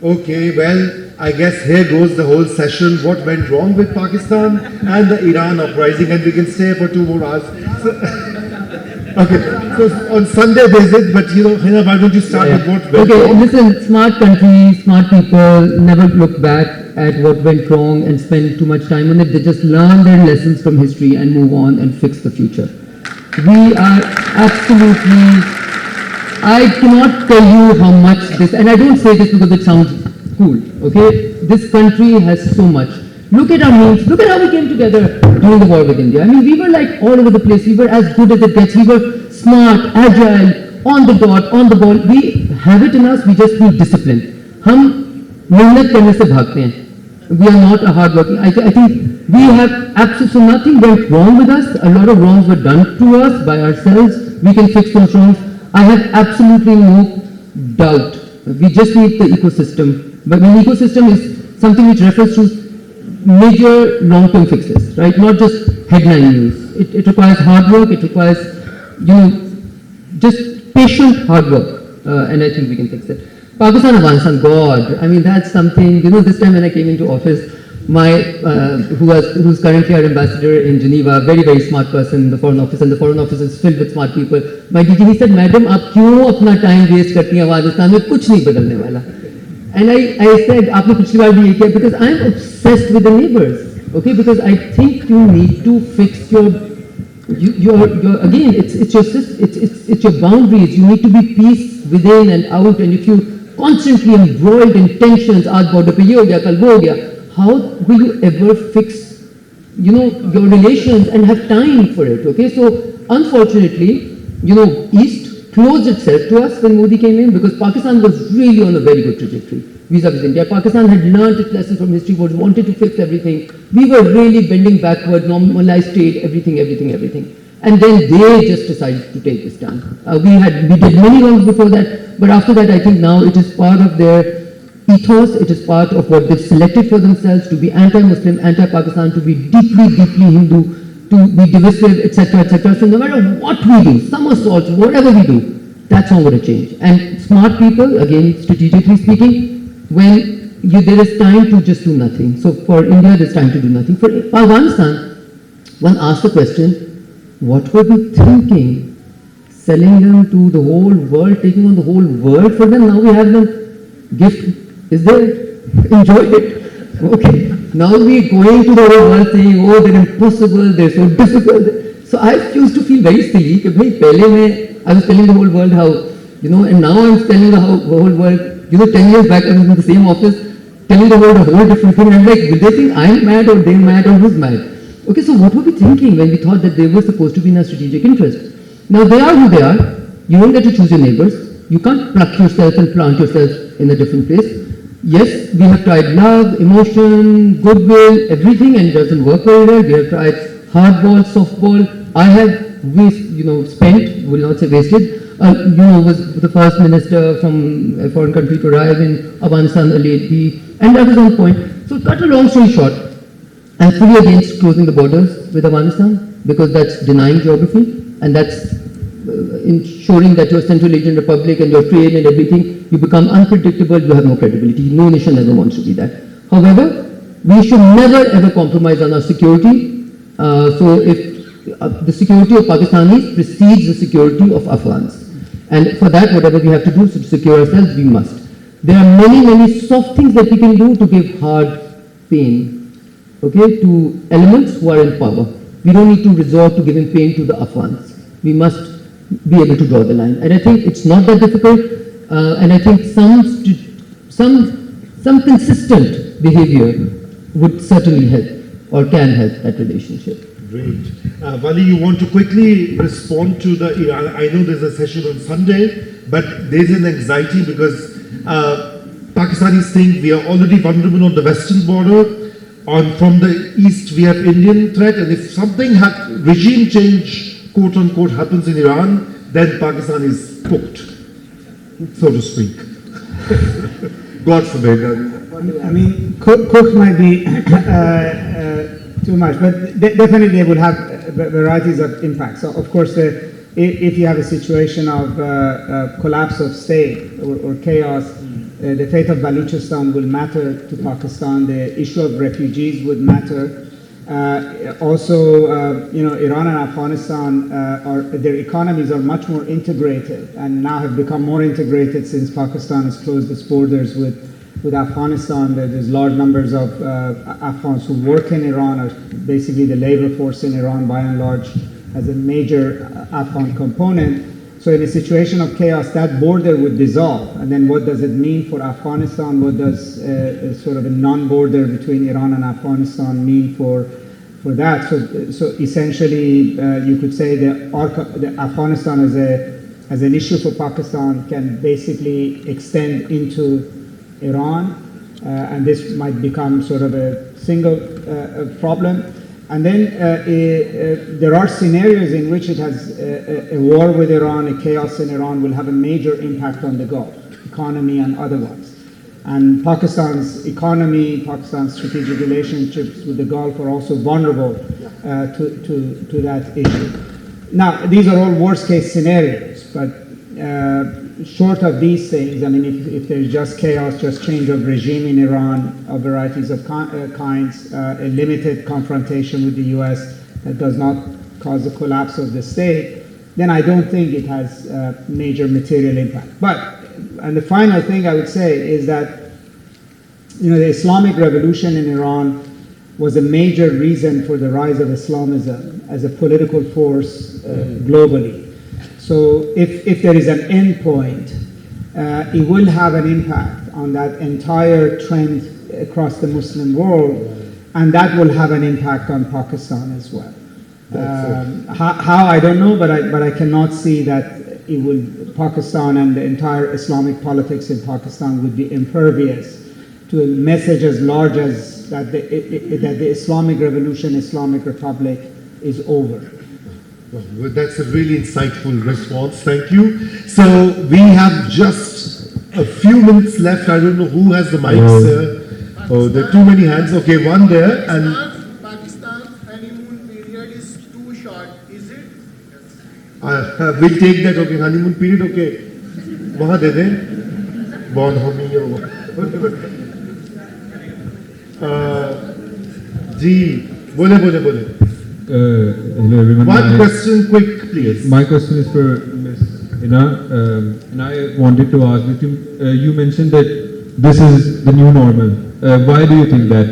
Okay, well, I guess here goes the whole session. What went wrong with Pakistan and the Iran uprising, and we can stay for 2 more hours. Okay, so on Sunday there's it, but Hina, why don't you start with what went wrong? Listen, smart countries, smart people never look back at what went wrong and spend too much time on it. They just learn their lessons from history and move on and fix the future. We are absolutely, I cannot tell you how much this, and I don't say this because it sounds cool, okay? This country has so much. Look at our means, look at how we came together during the war with India. I mean, we were like all over the place. We were as good as it gets. We were smart, agile, on the dot, on the ball. We have it in us, we just need discipline. हम मेहनत करने से भागते हैं. We are not a hard working. I think we have absolutely, so nothing went wrong with us. A lot of wrongs were done to us by ourselves. We can fix those wrongs. I have absolutely no doubt. We just need the ecosystem. But an ecosystem is something which refers to major long-term fixes, right? Not just headline news. It requires hard work. It requires, just patient hard work. And I think we can fix it. Pakistan, Afghanistan, God, I mean, that's something, this time when I came into office, who's currently our ambassador in Geneva, very, very smart person in the Foreign Office, and the Foreign Office is filled with smart people. My DG, he said, Madam, aap kyun apna time waste karti hain Afghanistan mein, kuch nahi badalne wala. And I said, aapne pichli baar bhi ye kiya, because I'm obsessed with the neighbors, okay, because I think you need to fix your again, it's your boundaries. You need to be peace within and out, and if you constantly embroiled in tensions, aaj border pe ye ho gaya, kal wo ho gaya, how will you ever fix, your relations and have time for it, okay? So, unfortunately, East closed itself to us when Modi came in, because Pakistan was really on a very good trajectory vis-a-vis India. Pakistan had learned its lessons from history, wanted to fix everything. We were really bending backward, normalized trade, everything. And then they just decided to take this stand. We did many wrongs before that, but after that, I think now it is part of their ethos, it is part of what they've selected for themselves, to be anti-Muslim, anti-Pakistan, to be deeply, deeply Hindu, to be divisive, etc. So no matter what we do, somersaults, whatever we do, that's not going to change. And smart people, again, strategically speaking, when there is time to just do nothing. So for India, there's time to do nothing. For Afghanistan, one asked the question, what were we thinking? Selling them to the whole world, taking on the whole world for them? Now we have them. Gift is there. Enjoy it. Okay. Now we're going to the whole world saying, oh, they're impossible, they're so difficult. So I used to feel very silly. I was telling the whole world how, and now I'm telling the whole world, 10 years back I was in the same office, telling the world a whole different thing. I'm like, will they think I'm mad or they're mad or who's mad? Okay, so what were we thinking when we thought that they were supposed to be in our strategic interest? Now they are who they are. You don't get to choose your neighbors. You can't pluck yourself and plant yourself in a different place. yes, we have tried love, emotion, goodwill, everything, and it doesn't work very well. We have tried hardball, softball. I have spent, will not say wasted, was the first minister from a foreign country to arrive in Afghanistan, a lady, and that was on point. So cut a long story short, I'm fully against closing the borders with Afghanistan because that's denying geography and that's ensuring that your Central Asian Republic and your trade and everything, you become unpredictable, you have no credibility. No nation ever wants to be that. However, we should never ever compromise on our security. So if the security of Pakistanis precedes the security of Afghans. And for that, whatever we have to do to secure ourselves, we must. There are many, many soft things that we can do to give hard pain, okay, to elements who are in power. We don't need to resort to giving pain to the Afghans. We must be able to draw the line. And I think it's not that difficult. And I think some consistent behavior would certainly help or can help that relationship. Great. Vali, you want to quickly respond to the Iran? I know there's a session on Sunday, but there's an anxiety because Pakistanis think we are already vulnerable on the western border. From the east, we have Indian threat, and if something regime change, quote unquote, happens in Iran, then Pakistan is cooked, so to speak. God forbid. I mean, cook might be too much, but definitely they would have varieties of impacts. So, of course, if you have a situation of collapse of state or chaos, the fate of Balochistan will matter to Pakistan. The issue of refugees would matter. Also, Iran and Afghanistan, their economies are much more integrated and now have become more integrated since Pakistan has closed its borders with Afghanistan. There's large numbers of Afghans who work in Iran, or basically the labor force in Iran by and large has a major Afghan component. So in a situation of chaos, that border would dissolve. And then what does it mean for Afghanistan? What does sort of a non-border between Iran and Afghanistan mean for that? So essentially, you could say the Afghanistan as an issue for Pakistan can basically extend into Iran, and this might become sort of a single problem. And then there are scenarios in which it has a war with Iran, a chaos in Iran will have a major impact on the Gulf, economy and otherwise. And Pakistan's economy, Pakistan's strategic relationships with the Gulf are also vulnerable to that issue. Now, these are all worst case scenarios, but short of these things, I mean, if there's just chaos, just change of regime in Iran of varieties of kinds, a limited confrontation with the US that does not cause the collapse of the state, then I don't think it has major material impact. And the final thing I would say is that, the Islamic Revolution in Iran was a major reason for the rise of Islamism as a political force globally. So if there is an end point, it will have an impact on that entire trend across the Muslim world, and that will have an impact on Pakistan as well. How I don't know, but I cannot see that it will, Pakistan and the entire Islamic politics in Pakistan would be impervious to a message as large as that the Islamic Revolution, Islamic Republic is over. Well, that's a really insightful response. Thank you. So we have just a few minutes left. I don't know who has the mics. Oh, there are too many hands. Okay, one there. And Pakistan's honeymoon period is too short, is it? we'll take that. Okay, honeymoon period. Okay, वहाँ दे दें. Born homie or whatever. जी, बोले. Hello everyone. One question, quick, please. My question is for Ms. Hina, and I wanted to ask that you mentioned that this is the new normal. Why do you think that?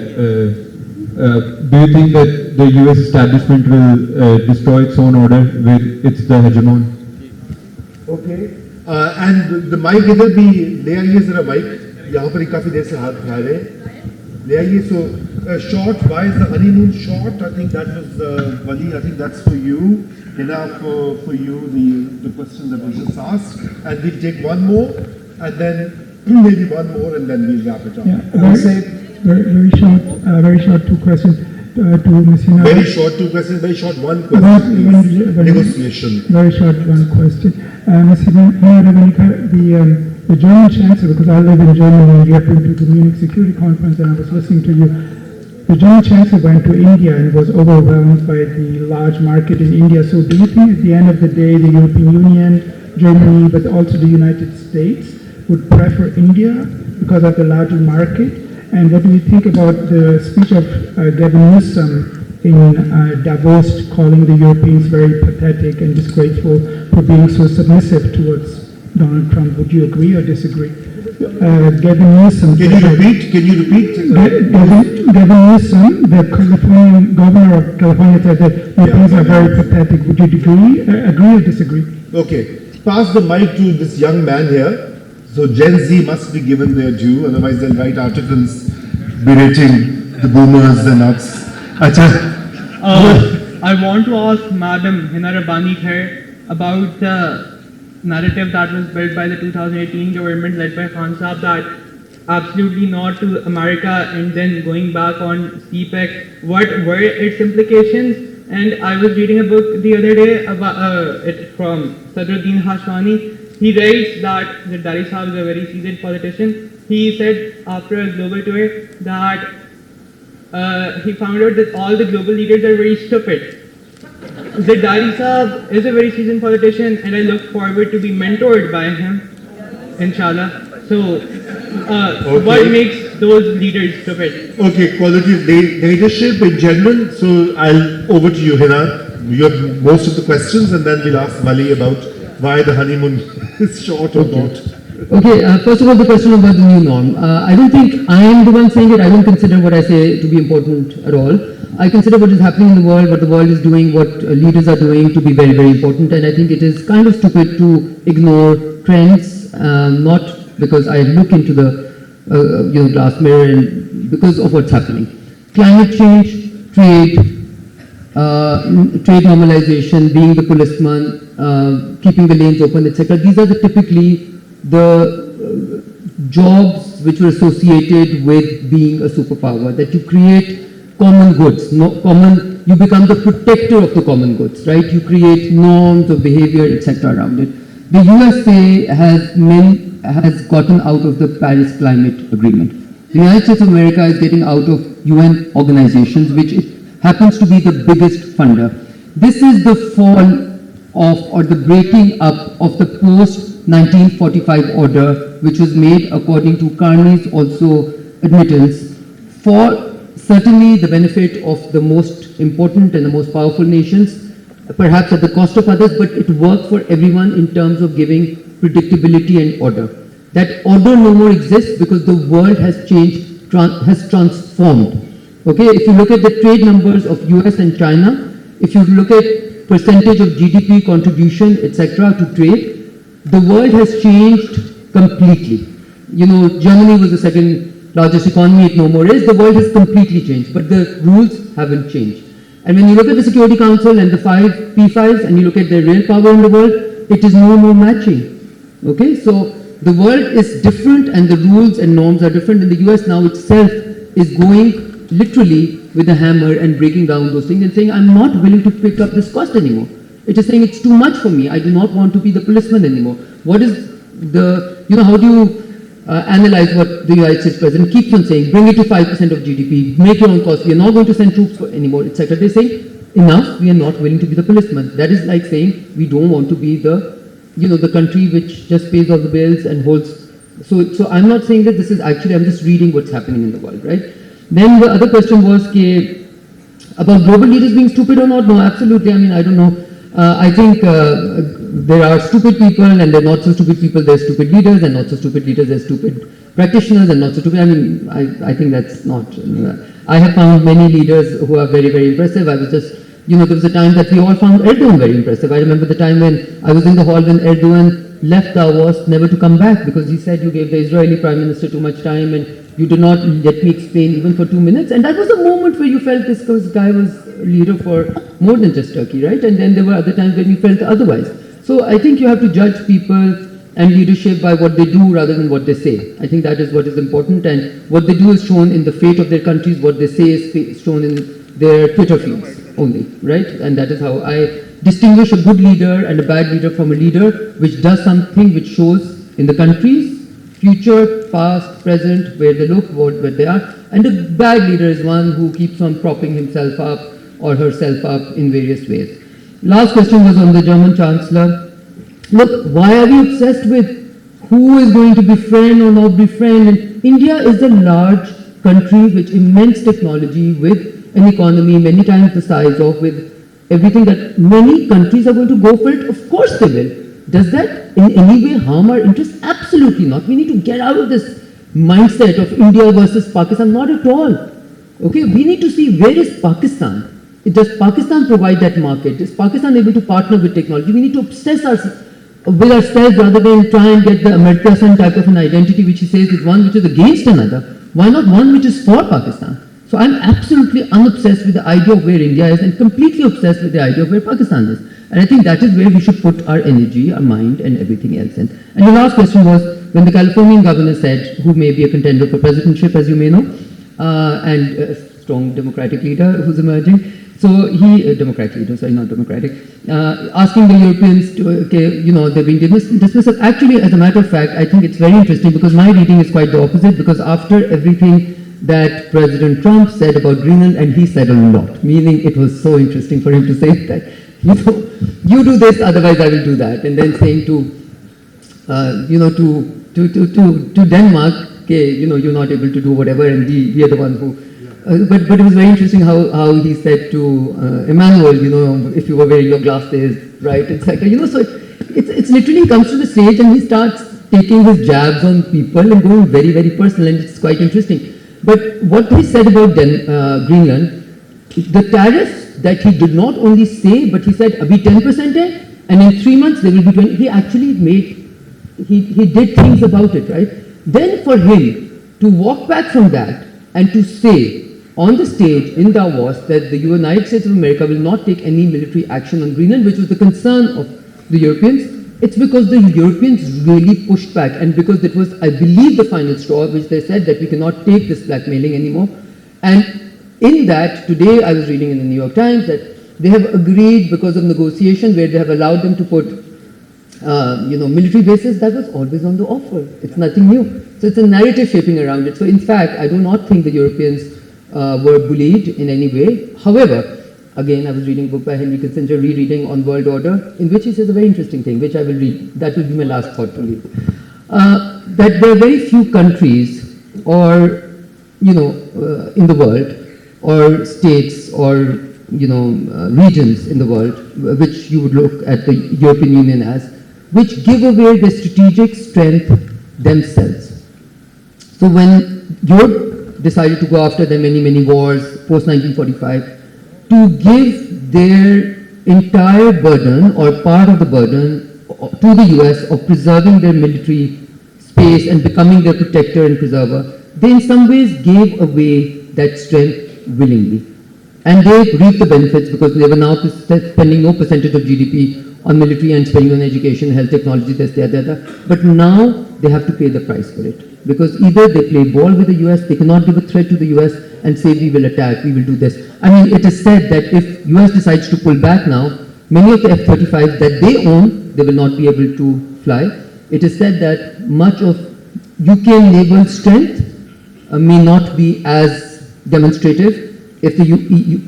Do you think that the US establishment will destroy its own order with it's the hegemon? Okay. And the mic इधर भी ले आइए जरा mic. यहाँ पर काफी देर से हाथ उठा रहे हैं. ले आइए. So short. Why is the honeymoon short? I think that was Vali. I think that's for you. Enough for you the question that was just asked. And we'll take one more, and then maybe one more and then we'll wrap it up. Yeah, I would say very short, two questions to Ms. Hina. very short two questions, very short one question. please. Negotiation. Very short one question. Ms. Hina Rabbani Khar, the German Chancellor, because I live in Germany and we have been to the Munich Security Conference and I was listening to you. The German Chancellor went to India and was overwhelmed by the large market in India. So do you think at the end of the day the European Union, Germany, but also the United States would prefer India because of the larger market? And what do you think about the speech of Gavin Newsom in Davos, calling the Europeans very pathetic and disgraceful for being so submissive towards Donald Trump? Would you agree or disagree? Gavin Newsom. Can you repeat? Gavin Newsom, the Californian governor of California, said that Europeans are very pathetic. Would you agree or disagree? Okay. Pass the mic to this young man here. So Gen Z must be given their due, otherwise they'll write articles berating the boomers and us. I want to ask Madam Hina Rabbani Khar about the narrative that was built by the 2018 government led by Khan Saab that absolutely not to America and then going back on CPEC. What were its implications? And I was reading a book the other day about it from Sadruddin Hashwani. He writes that Zardari Saab is a very seasoned politician. He said after a global tour that he found out that all the global leaders are very stupid. Zardari Saab is a very seasoned politician and I look forward to be mentored by him, inshallah. So, what makes those leaders stupid? Okay, quality of leadership in general. So over to you, Hina. You have most of the questions and then we'll ask Vali about why the honeymoon is short or not. Okay, first of all, the question about the new norm. I don't think I am the one saying it. I don't consider what I say to be important at all. I consider what is happening in the world, what the world is doing, what leaders are doing to be very, very important. And I think it is kind of stupid to ignore trends, not because I look into the glass mirror and because of what's happening. Climate change, trade normalization, being the policeman, keeping the lanes open, etc. These are typically the jobs which were associated with being a superpower, that you create common goods, you become the protector of the common goods, right? You create norms of behavior, etc. around it. The USA has gotten out of the Paris Climate Agreement. The United States of America is getting out of UN organizations, which happens to be the biggest funder. This is the fall of or the breaking up of the post-1945 order, which was made according to Carney's also admittance for certainly the benefit of the most important and the most powerful nations, perhaps at the cost of others, but it worked for everyone in terms of giving predictability and order. That order no more exists because the world has changed, has transformed. Okay, if you look at the trade numbers of US and China, if you look at percentage of GDP contribution, etc. to trade, the world has changed completely. You know, Germany was the second largest economy, it no more is. The world has completely changed, but the rules haven't changed. And when you look at the Security Council and the 5 P5s and you look at their real power in the world, it is no more matching. Okay, so the world is different and the rules and norms are different, and the US now itself is going literally with a hammer and breaking down those things and saying, I'm not willing to pick up this cost anymore. It is saying it's too much for me. I do not want to be the policeman anymore. What is the, how do you analyze what the United States president keeps on saying? Bring it to 5% of GDP, make your own cost. We are not going to send troops anymore, etc. They're saying, enough, we are not willing to be the policeman. That is like saying, we don't want to be the, the country which just pays all the bills and holds. So I'm not saying that this is actually, I'm just reading what's happening in the world, right? Then the other question was about global leaders being stupid or not. No, absolutely. I mean, I don't know. I think there are stupid people and there are not so stupid people. There are stupid leaders and not so stupid leaders. There are stupid practitioners and not so stupid. I mean, I think that's not. I have found many leaders who are very, very impressive. I was just, there was a time that we all found Erdogan very impressive. I remember the time when I was in the hall when Erdogan left Davos, never to come back, because he said you gave the Israeli Prime Minister too much time and you did not let me explain even for 2 minutes. And that was a moment where you felt this guy was leader for more than just Turkey, right? And then there were other times when you felt otherwise. So I think you have to judge people and leadership by what they do rather than what they say. I think that is what is important, and what they do is shown in the fate of their countries, what they say is shown in their Twitter feeds only, right? And that is how I distinguish a good leader and a bad leader from a leader which does something which shows in the countries, future, past, present, where they look, where they are, and a bad leader is one who keeps on propping himself up or herself up in various ways. Last question was on the German Chancellor. Look, why are we obsessed with who is going to befriend or not befriend? And India is a large country with immense technology, with an economy many times the size of, with everything that many countries are going to go for it. Of course they will. Does that in any way harm our interests? Absolutely not. We need to get out of this mindset of India versus Pakistan. Not at all. Okay, we need to see where is Pakistan. Does Pakistan provide that market? Is Pakistan able to partner with technology? We need to obsess with ourselves rather than try and get the Amartya type of an identity which he says is one which is against another. Why not one which is for Pakistan? So I'm absolutely unobsessed with the idea of where India is and completely obsessed with the idea of where Pakistan is. And I think that is where we should put our energy, our mind, and everything else in. And the last question was, when the Californian governor said, who may be a contender for presidentship, as you may know, and a strong democratic leader who's emerging, so he, democratic leader, sorry, not democratic, asking the Europeans to, okay, you know, they're being dismissive. Actually, as a matter of fact, I think it's very interesting because my reading is quite the opposite, because after everything that President Trump said about Greenland, and he said a lot, meaning it was so interesting for him to say that, you know, you do this, otherwise I will do that, and then saying to, you know, to Denmark, okay, you know, you're not able to do whatever, and we are the one who, but it was very interesting how he said to Emmanuel, you know, if you were wearing your glasses, right, etc. You know, so it's literally he comes to the stage and he starts taking his jabs on people and going very, very personal, and it's quite interesting. But what he said about Greenland, the tariffs that he did not only say, but he said, abhi 10% hai, and in 3 months there will be 20%. He actually he did things about it, right? Then for him to walk back from that and to say on the stage in Davos that the United States of America will not take any military action on Greenland, which was the concern of the Europeans, it's because the Europeans really pushed back, and because it was, I believe, the final straw, which they said that we cannot take this blackmailing anymore. And in that, today I was reading in the New York Times that they have agreed, because of negotiation where they have allowed them to put you know, military bases, that was always on the offer. It's nothing new. So it's a narrative shaping around it. So in fact, I do not think the Europeans were bullied in any way. However, again, I was reading a book by Henry Kissinger, rereading on world order, in which he says a very interesting thing, which I will read. That will be my last thought to read. That there are very few countries or, you know, in the world, or states or, you know, regions in the world, which you would look at the European Union as, which give away their strategic strength themselves. So when Europe decided to go after the many, many wars post-1945, to give their entire burden or part of the burden to the US of preserving their military space and becoming their protector and preserver, they in some ways gave away that strength willingly. And they reaped the benefits because they were now spending no percentage of GDP on military and spending on education, health, technology, this, that, the other. But now they have to pay the price for it. Because either they play ball with the US, they cannot give a threat to the US and say we will attack, we will do this. I mean, it is said that if US decides to pull back now, many of the F-35s that they own, they will not be able to fly. It is said that much of UK naval strength may not be as demonstrative. If the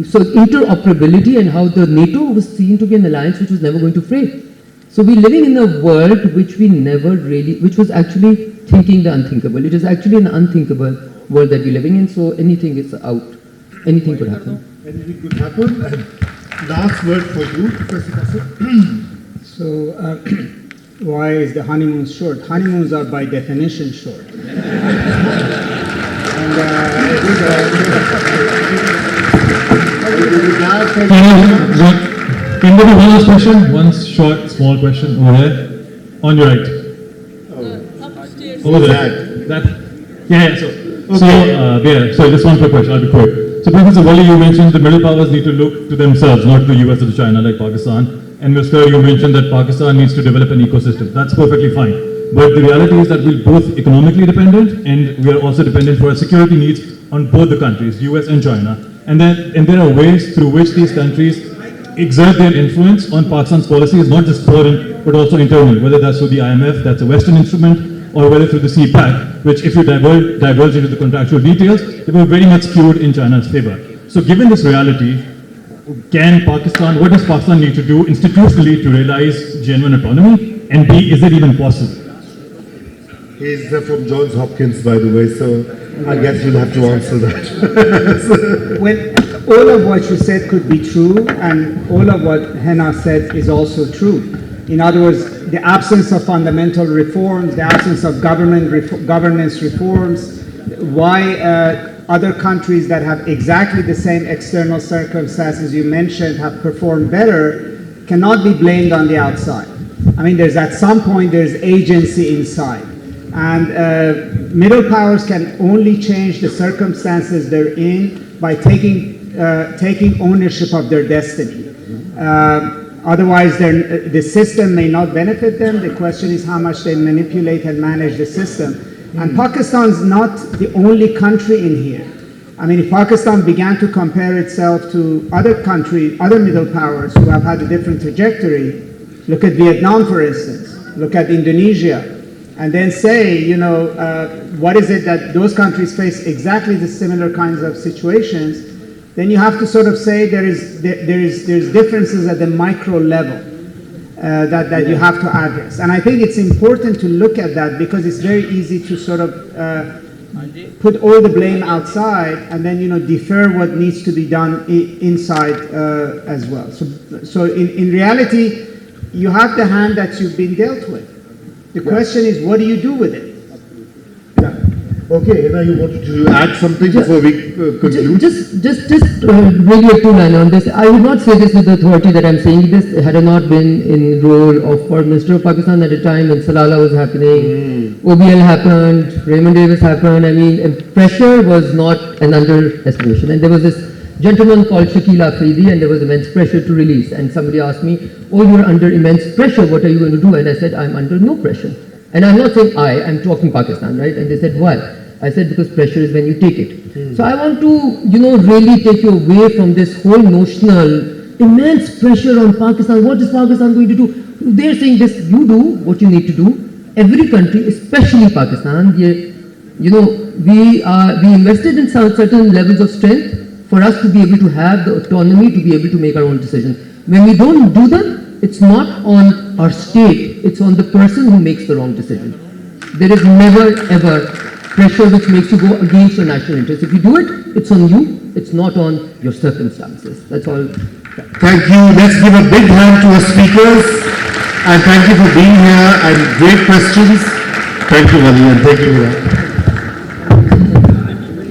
so interoperability and how the NATO was seen to be an alliance which was never going to fray. So we're living in a world which we never really, which was actually thinking the unthinkable. It is actually an unthinkable world that we're living in, so anything is out. Anything could happen. Anything could happen. And last word for you, Professor Kassim. So, why is the honeymoon short? Honeymoons are by definition short. Can there be one last question? One short, small question over there. On your right. Over there. So just one quick question, I'll be quick. So Professor Vali, you mentioned the middle powers need to look to themselves, not to the US or to China like Pakistan. And Mr. You mentioned that Pakistan needs to develop an ecosystem. That's perfectly fine. But the reality is that we're both economically dependent, and we are also dependent for our security needs on both the countries, US and China. And there are ways through which these countries exert their influence on Pakistan's policies, not just foreign, but also internal, whether that's through the IMF, that's a Western instrument, or whether through the CPAC, which if you diverge into the contractual details, they were very much skewed in China's favor. So given this reality, what does Pakistan need to do institutionally to realize genuine autonomy? And B, is it even possible? He's from Johns Hopkins, by the way, so I guess you'll have to answer that. Well, all of what you said could be true, and all of what Hina said is also true. In other words, the absence of fundamental reforms, the absence of governance reforms, why other countries that have exactly the same external circumstances you mentioned have performed better cannot be blamed on the outside. I mean, at some point there's agency inside. And middle powers can only change the circumstances they're in by taking ownership of their destiny. Otherwise, the system may not benefit them. The question is how much they manipulate and manage the system. And Pakistan's not the only country in here. I mean, if Pakistan began to compare itself to other countries, other middle powers who have had a different trajectory, look at Vietnam, for instance, look at Indonesia, and then say, what is it that those countries face exactly the similar kinds of situations, then you have to sort of say there's differences at the micro level that you have to address. And I think it's important to look at that because it's very easy to sort of put all the blame outside and then defer what needs to be done inside as well. So in reality, you have the hand that you've been dealt with. The question is, what do you do with it? Okay, Hina, you wanted to add something before we conclude? Just really a two-liner on this. I would not say this with the authority that I'm saying this. Had I not been in role of Foreign Minister of Pakistan at a time when Salala was happening, OBL happened, Raymond Davis happened. I mean, and pressure was not an underestimation. And there was this gentleman called Shakil Afridi, and there was immense pressure to release. And somebody asked me, oh, you're under immense pressure, what are you going to do? And I said, I'm under no pressure. And I'm not saying I'm talking Pakistan, right? And they said, why? I said, because pressure is when you take it. So I want to, really take you away from this whole notional, immense pressure on Pakistan. What is Pakistan going to do? They're saying this, you do what you need to do. Every country, especially Pakistan, we invested in certain levels of strength for us to be able to have the autonomy to be able to make our own decisions. When we don't do them, it's not on our state, it's on the person who makes the wrong decision. There is never ever pressure which makes you go against your national interest. If you do it, it's on you, it's not on your circumstances. That's all. Thank you. Let's give a big hand to our speakers. And thank you for being here and great questions. Thank you, Vali, and thank you.